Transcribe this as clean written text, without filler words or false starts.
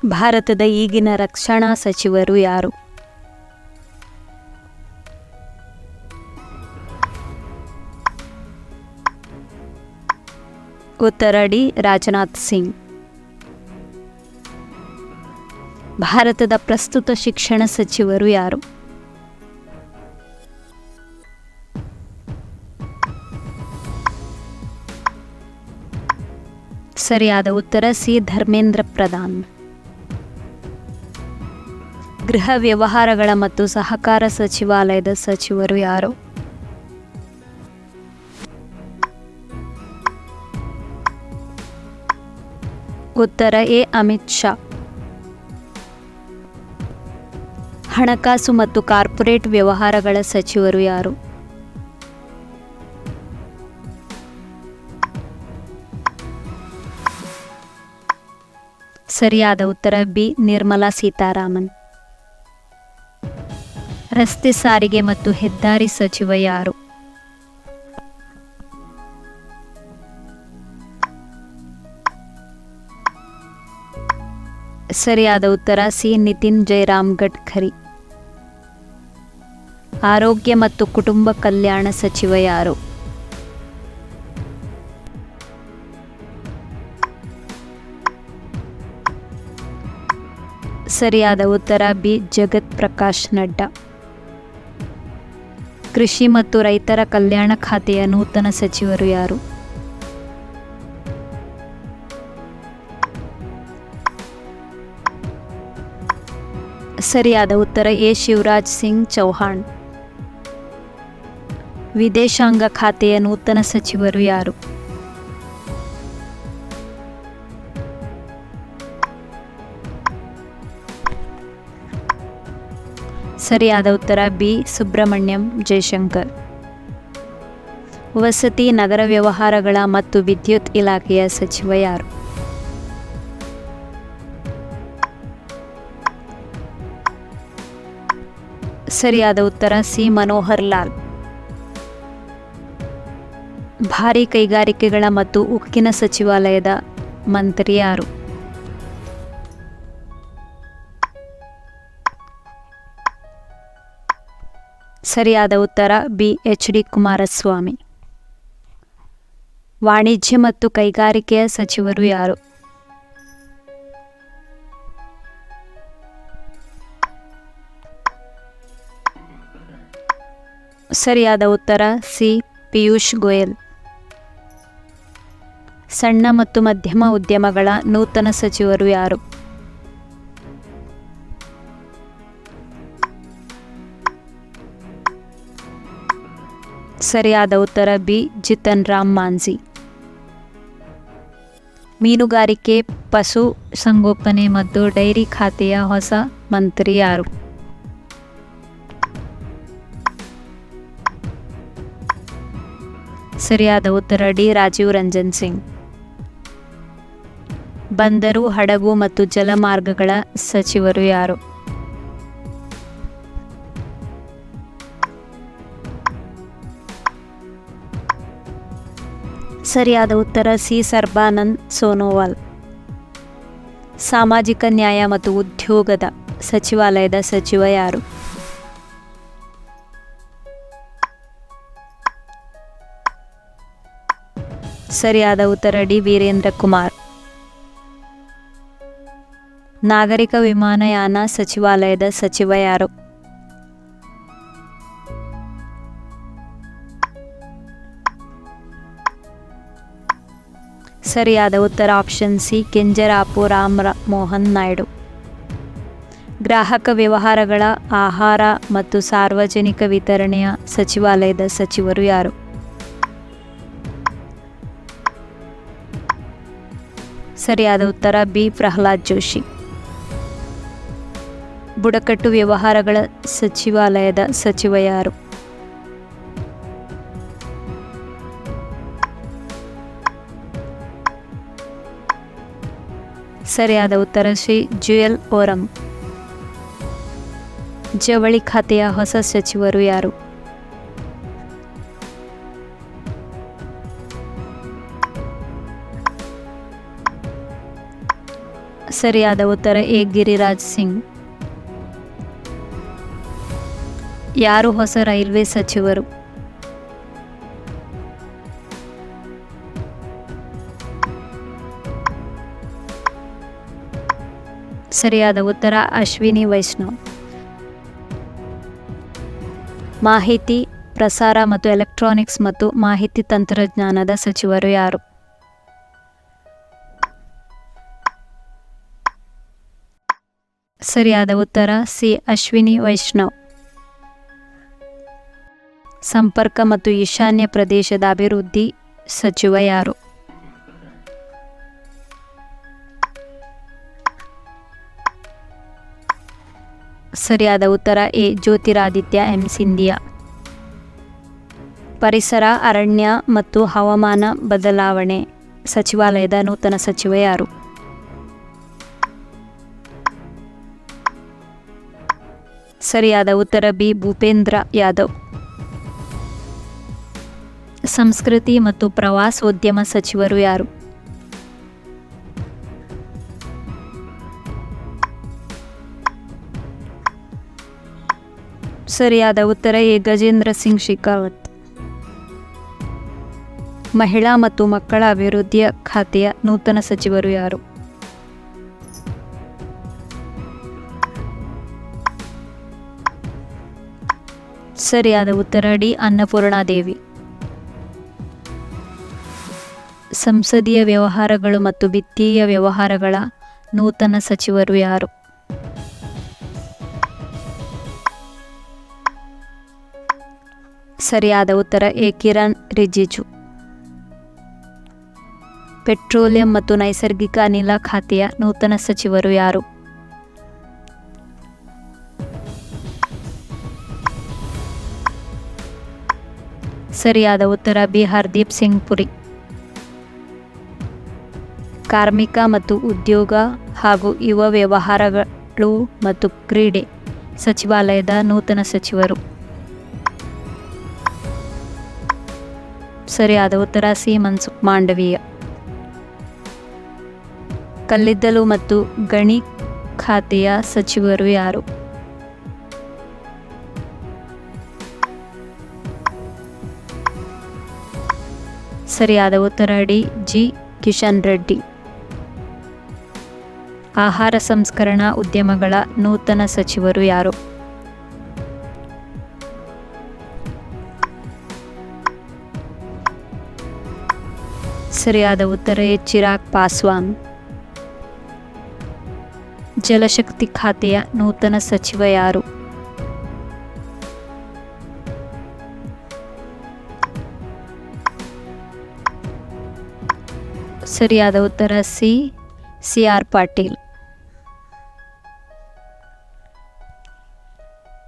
ಭಾರತದ ಈಗಿನ ರಕ್ಷಣಾ ಸಚಿವರು ಯಾರು? ಉತ್ತರ ಡಿ. ರಾಜನಾಥ್ ಸಿಂಗ್. ಭಾರತದ ಪ್ರಸ್ತುತ ಶಿಕ್ಷಣ ಸಚಿವರು ಯಾರು? ಸರಿಯಾದ ಉತ್ತರ ಸಿ. ಧರ್ಮೇಂದ್ರ ಪ್ರಧಾನ್. ಗೃಹ ವ್ಯವಹಾರಗಳ ಮತ್ತು ಸಹಕಾರ ಸಚಿವಾಲಯದ ಸಚಿವರು ಯಾರು? ಉತ್ತರ ಎ. ಅಮಿತ್ ಶಾ. ಹಣಕಾಸು ಮತ್ತು ಕಾರ್ಪೊರೇಟ್ ವ್ಯವಹಾರಗಳ ಸಚಿವರು ಯಾರು? ಸರಿಯಾದ ಉತ್ತರ ಬಿ. ನಿರ್ಮಲಾ ಸೀತಾರಾಮನ್. ರಸ್ತೆ ಸಾರಿಗೆ ಮತ್ತು ಹೆದ್ದಾರಿ ಸಚಿವ ಯಾರು? ಸರಿಯಾದ ಉತ್ತರ ಸಿ. ನಿತಿನ್ ಜೈರಾಮ್ ಗಡ್ಕರಿ. ಆರೋಗ್ಯ ಮತ್ತು ಕುಟುಂಬ ಕಲ್ಯಾಣ ಸಚಿವ ಯಾರು? ಸರಿಯಾದ ಉತ್ತರ ಬಿ. ಜಗತ್ ಪ್ರಕಾಶ್ ನಡ್ಡಾ. ಕೃಷಿ ಮತ್ತು ರೈತರ ಕಲ್ಯಾಣ ಖಾತೆಯ ನೂತನ ಸಚಿವರು ಯಾರು? ಸರಿಯಾದ ಉತ್ತರ ಎ. ಶಿವರಾಜ್ ಸಿಂಗ್ ಚೌಹಾಣ್. ವಿದೇಶಾಂಗ ಖಾತೆಯ ನೂತನ ಸಚಿವರು ಯಾರು? ಸರಿಯಾದ ಉತ್ತರ ಬಿ. ಸುಬ್ರಹ್ಮಣ್ಯಂ ಜಯಶಂಕರ್. ವಸತಿ, ನಗರ ವ್ಯವಹಾರಗಳ ಮತ್ತು ವಿದ್ಯುತ್ ಇಲಾಖೆಯ ಸಚಿವ ಯಾರು? ಸರಿಯಾದ ಉತ್ತರ ಸಿ. ಮನೋಹರ್ ಲಾಲ್. ಭಾರೀ ಕೈಗಾರಿಕೆಗಳ ಮತ್ತು ಉಕ್ಕಿನ ಸಚಿವಾಲಯದ ಮಂತ್ರಿ ಯಾರು? ಸರಿಯಾದ ಉತ್ತರ ಬಿ. ಎಚ್. ಡಿ. ಕುಮಾರಸ್ವಾಮಿ. ವಾಣಿಜ್ಯ ಮತ್ತು ಕೈಗಾರಿಕೆಯ ಸಚಿವರು ಯಾರು? ಸರಿಯಾದ ಉತ್ತರ ಸಿ. ಪಿಯೂಷ್ ಗೋಯಲ್. ಸಣ್ಣ ಮತ್ತು ಮಧ್ಯಮ ಉದ್ಯಮಗಳ ನೂತನ ಸಚಿವರು ಯಾರು? ಸರಿಯಾದ ಉತ್ತರ ಬಿ. ಜಿತನ್ ರಾಮ್ ಮಾಂಝಿ. ಮೀನುಗಾರಿಕೆ, ಪಶು ಸಂಗೋಪನೆ ಮತ್ತು ಡೈರಿ ಖಾತೆಯ ಹೊಸ ಮಂತ್ರಿ ಯಾರು? ಸರಿಯಾದ ಉತ್ತರ ಡಿ. ರಾಜೀವ್ ರಂಜನ್ ಸಿಂಗ್. ಬಂದರು, ಹಡಗು ಮತ್ತು ಜಲಮಾರ್ಗಗಳ ಸಚಿವರು ಯಾರು? ಸರಿಯಾದ ಉತ್ತರ ಸಿ. ಸರ್ಬಾನಂದ್ ಸೋನೋವಾಲ್. ಸಾಮಾಜಿಕ ನ್ಯಾಯ ಮತ್ತು ಉದ್ಯೋಗದ ಸಚಿವಾಲಯದ ಸಚಿವ ಯಾರು? ಸರಿಯಾದ ಉತ್ತರ ಡಿ. ವೀರೇಂದ್ರ ಕುಮಾರ್. ನಾಗರಿಕ ವಿಮಾನಯಾನ ಸಚಿವಾಲಯದ ಸಚಿವ ಯಾರು? ಸರಿಯಾದ ಉತ್ತರ ಆಪ್ಷನ್ ಸಿ. ಕೆಂಜರಾಪು ರಾಮ್ ಮೋಹನ್ ನಾಯ್ಡು. ಗ್ರಾಹಕ ವ್ಯವಹಾರಗಳ, ಆಹಾರ ಮತ್ತು ಸಾರ್ವಜನಿಕ ವಿತರಣೆಯ ಸಚಿವಾಲಯದ ಸಚಿವರು ಯಾರು? ಸರಿಯಾದ ಉತ್ತರ ಬಿ. ಪ್ರಹ್ಲಾದ್ ಜೋಶಿ. ಬುಡಕಟ್ಟು ವ್ಯವಹಾರಗಳ ಸಚಿವಾಲಯದ ಸಚಿವ ಯಾರು? ಸರಿಯಾದ ಉತ್ತರ ಶ್ರೀ ಜುಯಲ್ ಓರಂ. ಜವಳಿ ಖಾತೆಯ ಹೊಸ ಸಚಿವರು ಯಾರು? ಸರಿಯಾದ ಉತ್ತರ ಎ ಗಿರಿರಾಜ್ ಸಿಂಗ್. ಯಾರು ಹೊಸ ರೈಲ್ವೆ ಸಚಿವರು? ಸರಿಯಾದ ಉತ್ತರ ಅಶ್ವಿನಿ ವೈಷ್ಣವ್. ಮಾಹಿತಿ ಪ್ರಸಾರ ಮತ್ತು ಎಲೆಕ್ಟ್ರಾನಿಕ್ಸ್ ಮತ್ತು ಮಾಹಿತಿ ತಂತ್ರಜ್ಞಾನದ ಸಚಿವರು ಯಾರು? ಸರಿಯಾದ ಉತ್ತರ ಸಿ ಅಶ್ವಿನಿ ವೈಷ್ಣವ್. ಸಂಪರ್ಕ ಮತ್ತು ಈಶಾನ್ಯ ಪ್ರದೇಶದ ಅಭಿವೃದ್ಧಿ ಸಚಿವ ಯಾರು? ಸರಿಯಾದ ಉತ್ತರ ಎ ಜ್ಯೋತಿರಾದಿತ್ಯ ಎಂ ಸಿಂಧಿಯಾ. ಪರಿಸರ ಅರಣ್ಯ ಮತ್ತು ಹವಾಮಾನ ಬದಲಾವಣೆ ಸಚಿವಾಲಯದ ನೂತನ ಸಚಿವ ಯಾರು? ಸರಿಯಾದ ಉತ್ತರ ಬಿ ಭೂಪೇಂದ್ರ ಯಾದವ್. ಸಂಸ್ಕೃತಿ ಮತ್ತು ಪ್ರವಾಸೋದ್ಯಮ ಸಚಿವರು ಯಾರು? ಸರಿಯಾದ ಉತ್ತರ ಎ ಗಜೇಂದ್ರ ಸಿಂಗ್ ಶೇಖಾವತ್. ಮಹಿಳಾ ಮತ್ತು ಮಕ್ಕಳ ಅಭಿವೃದ್ಧಿಯ ಖಾತೆಯ ನೂತನ ಸಚಿವರು ಯಾರು? ಸರಿಯಾದ ಉತ್ತರ ಡಿ ಅನ್ನಪೂರ್ಣಾದೇವಿ. ಸಂಸದೀಯ ವ್ಯವಹಾರಗಳು ಮತ್ತು ವಿತ್ತೀಯ ವ್ಯವಹಾರಗಳ ನೂತನ ಸಚಿವರು ಯಾರು? ಸರಿಯಾದ ಉತ್ತರ ಎ ಕಿರಣ್ ರಿಜಿಜು. ಪೆಟ್ರೋಲಿಯಂ ಮತ್ತು ನೈಸರ್ಗಿಕ ಅನಿಲ ಖಾತೆಯ ನೂತನ ಸಚಿವರು ಯಾರು? ಸರಿಯಾದ ಉತ್ತರ ಬಿ ಹರ್ದೀಪ್ ಸಿಂಗ್ ಪುರಿ. ಕಾರ್ಮಿಕ ಮತ್ತು ಉದ್ಯೋಗ ಹಾಗೂ ಯುವ ವ್ಯವಹಾರಗಳು ಮತ್ತು ಕ್ರೀಡೆ ಸಚಿವಾಲಯದ ನೂತನ ಸಚಿವರು? ಸರಿಯಾದ ಉತ್ತರ ಸಿ ಮನ್ಸುಖ್ ಮಾಂಡವೀಯ. ಕಲ್ಲಿದ್ದಲು ಮತ್ತು ಗಣಿ ಖಾತೆಯ ಸಚಿವರು ಯಾರು? ಸರಿಯಾದ ಉತ್ತರ ಡಿ ಜಿ ಕಿಶನ್ ರೆಡ್ಡಿ. ಆಹಾರ ಸಂಸ್ಕರಣಾ ಉದ್ಯಮಗಳ ನೂತನ ಸಚಿವರು ಯಾರು? ಸರಿಯಾದ ಉತ್ತರ ಎ ಚಿರಾಗ್ ಪಾಸ್ವಾನ್. ಜಲಶಕ್ತಿ ಖಾತೆಯ ನೂತನ ಸಚಿವ ಯಾರು? ಸರಿಯಾದ ಉತ್ತರ ಸಿ ಆರ್ ಪಾಟೀಲ್.